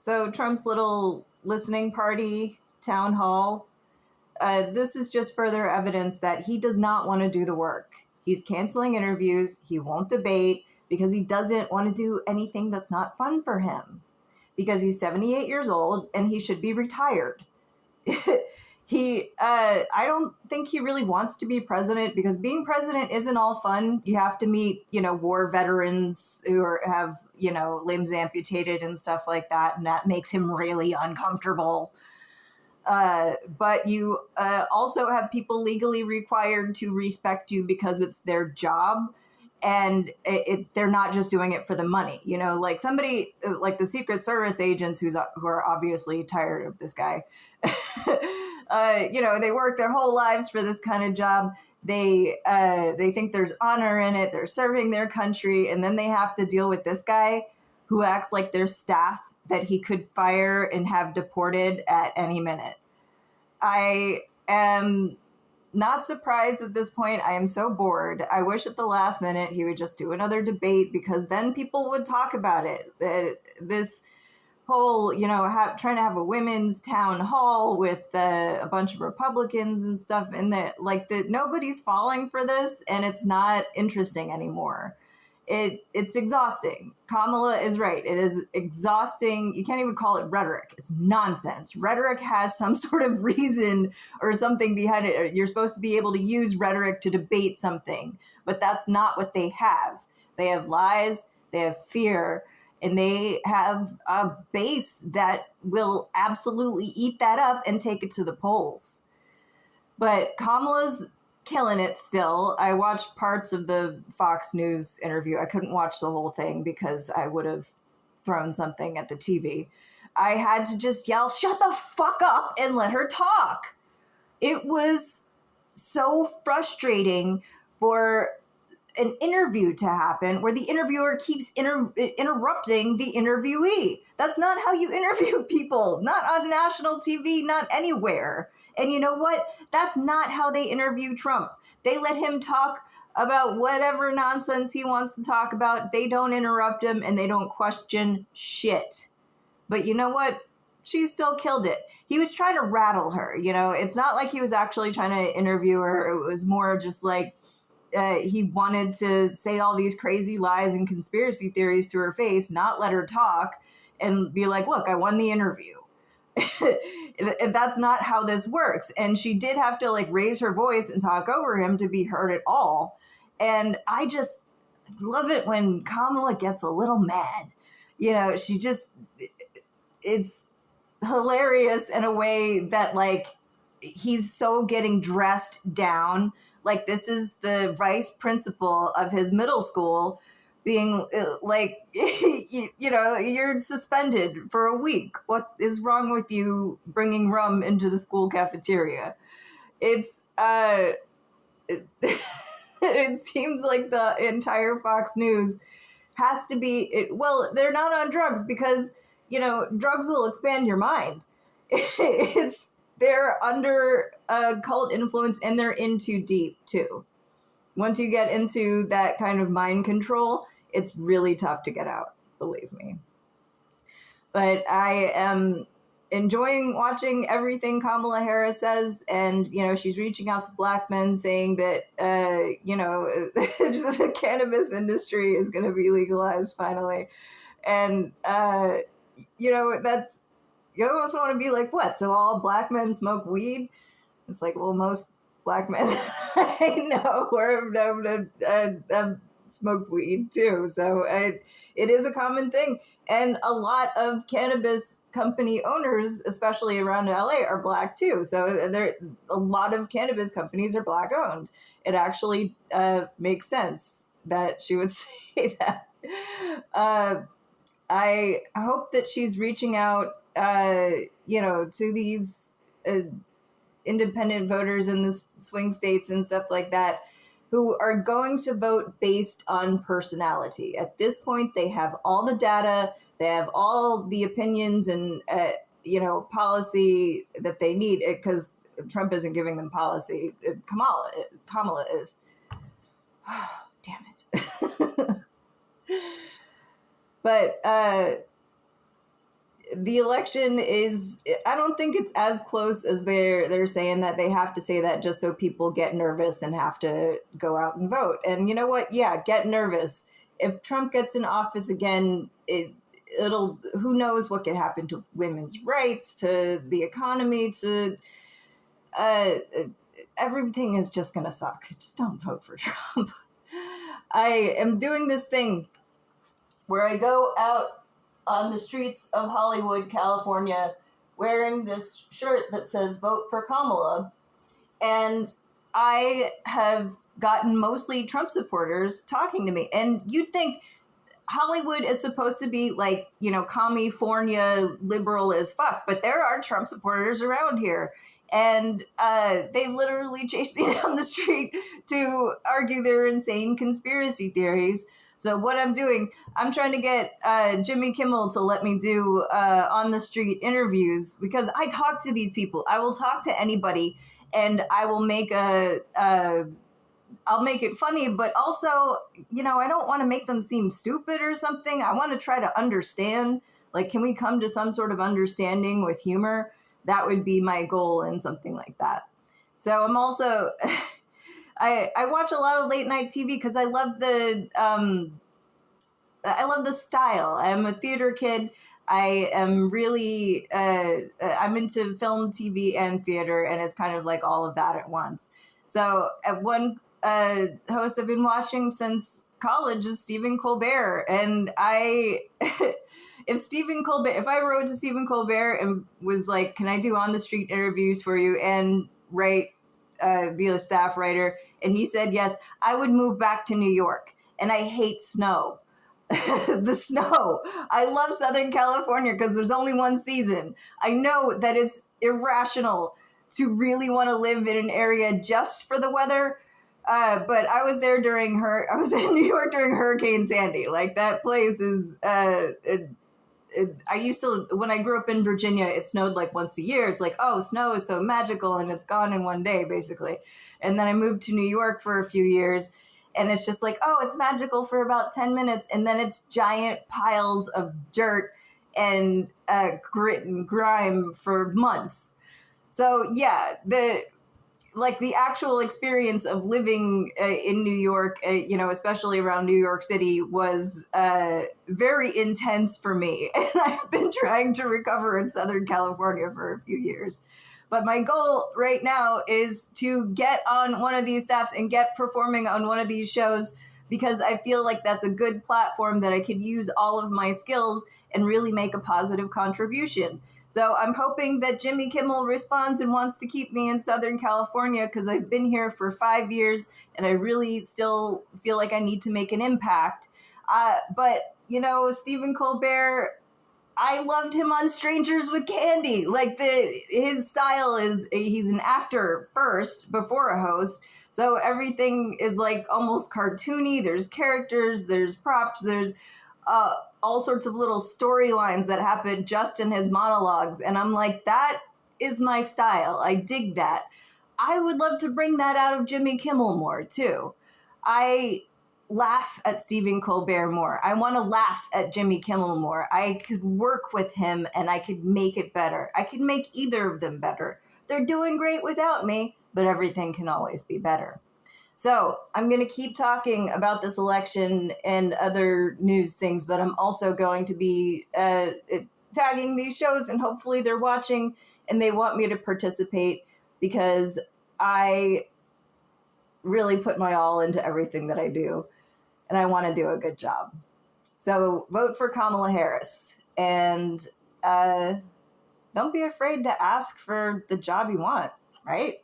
So Trump's little listening party town hall, this is just further evidence that he does not want to do the work. He's canceling interviews. He won't debate because he doesn't want to do anything that's not fun for him, because he's 78 years old and he should be retired. I don't think he really wants to be president, because being president isn't all fun. You have to meet, war veterans who have, limbs amputated and stuff like that. And that makes him really uncomfortable. But you also have people legally required to respect you because it's their job. And they're not just doing it for the money, like somebody like the Secret Service agents who are obviously tired of this guy. They work their whole lives for this kind of job. They think there's honor in it. They're serving their country, and then they have to deal with this guy who acts like their staff that he could fire and have deported at any minute. I am not surprised at this point. I am so bored. I wish at the last minute he would just do another debate, because then people would talk about it. This whole, trying to have a women's town hall with a bunch of Republicans and stuff, and nobody's falling for this, and it's not interesting anymore. It's exhausting. Kamala is right. It is exhausting. You can't even call it rhetoric. It's nonsense. Rhetoric has some sort of reason or something behind it. You're supposed to be able to use rhetoric to debate something, but that's not what they have. They have lies, they have fear, and they have a base that will absolutely eat that up and take it to the polls. But Kamala's killing it still. I watched parts of the Fox News interview. I couldn't watch the whole thing because I would have thrown something at the TV. I had to just yell, "Shut the fuck up," and let her talk. It was so frustrating for an interview to happen where the interviewer keeps interrupting the interviewee. That's not how you interview people, not on national TV, not anywhere. And you know what? That's not how they interview Trump. They let him talk about whatever nonsense he wants to talk about. They don't interrupt him, and they don't question shit. But you know what? She still killed it. He was trying to rattle her. It's not like he was actually trying to interview her. It was more just like he wanted to say all these crazy lies and conspiracy theories to her face, not let her talk, and be like, "Look, I won the interview." That's not how this works. And she did have to raise her voice and talk over him to be heard at all. And I just love it when Kamala gets a little mad. She just, it's hilarious in a way that he's so getting dressed down. This is the vice principal of his middle school being you're suspended for a week. What is wrong with you bringing rum into the school cafeteria? It's it seems like the entire Fox News has to be, they're not on drugs because, drugs will expand your mind. They're under a cult influence, and they're in too deep too. Once you get into that kind of mind control, it's really tough to get out, believe me. But I am enjoying watching everything Kamala Harris says, and, she's reaching out to Black men saying that, the cannabis industry is going to be legalized finally. And, that's, you almost want to be like, what? So all Black men smoke weed? It's like, well, most Black men I know have smoked weed too. So it is a common thing. And a lot of cannabis company owners, especially around LA, are Black too. So a lot of cannabis companies are Black owned. It actually makes sense that she would say that. I hope that she's reaching out, to these independent voters in the swing states and stuff like that, who are going to vote based on personality. At this point, they have all the data, they have all the opinions and, policy that they need, because Trump isn't giving them policy. Kamala is. Oh, damn it. But the election is, I don't think it's as close as they're saying that they have to say that just so people get nervous and have to go out and vote. And you know what? Yeah, get nervous. If Trump gets in office again, it'll, who knows what could happen to women's rights, to the economy, to everything is just going to suck. Just don't vote for Trump. I am doing this thing where I go out on the streets of Hollywood, California, wearing this shirt that says "Vote for Kamala," and I have gotten mostly Trump supporters talking to me. And you'd think Hollywood is supposed to be like, you know, California liberal as fuck, but there are Trump supporters around here. And they've literally chased me down the street to argue their insane conspiracy theories. So what I'm doing, I'm trying to get Jimmy Kimmel to let me do on the street interviews, because I talk to these people. I will talk to anybody, and I will make I'll make it funny, but also, you know, I don't want to make them seem stupid or something. I want to try to understand. Like, can we come to some sort of understanding with humor? That would be my goal in something like that. So I'm also, I watch a lot of late night TV because I love the style. I'm a theater kid. I am really, I'm into film, TV, and theater, and it's kind of like all of that at once. So at one host I've been watching since college is Stephen Colbert, and if I wrote to Stephen Colbert and was like, can I do on the street interviews for you and write be a staff writer, and he said yes, I would move back to New York. And I hate snow. The snow. I love Southern California because there's only one season. I know that it's irrational to really want to live in an area just for the weather. But I was there I was in New York during Hurricane Sandy. Like, that place is, I used to, when I grew up in Virginia, it snowed like once a year. It's like, oh, snow is so magical and it's gone in one day, basically. And then I moved to New York for a few years, and it's just like, oh, it's magical for about 10 minutes. And then it's giant piles of dirt and grit and grime for months. So yeah, the actual experience of living in New York, you know, especially around New York City, was very intense for me. And I've been trying to recover in Southern California for a few years. But my goal right now is to get on one of these staffs and get performing on one of these shows, because I feel like that's a good platform that I could use all of my skills and really make a positive contribution. So I'm hoping that Jimmy Kimmel responds and wants to keep me in Southern California, because I've been here for 5 years and I really still feel like I need to make an impact. But, you know, Stephen Colbert, I loved him on Strangers with Candy. Like, his style is, he's an actor first before a host. So everything is like almost cartoony. There's characters, there's props, there's all sorts of little storylines that happen just in his monologues. And I'm like, that is my style. I dig that. I would love to bring that out of Jimmy Kimmel more too. I laugh at Stephen Colbert more. I want to laugh at Jimmy Kimmel more. I could work with him and I could make it better. I could make either of them better. They're doing great without me, but everything can always be better. So I'm going to keep talking about this election and other news things, but I'm also going to be tagging these shows, and hopefully they're watching and they want me to participate, because I really put my all into everything that I do, and I want to do a good job. So vote for Kamala Harris, and don't be afraid to ask for the job you want, right?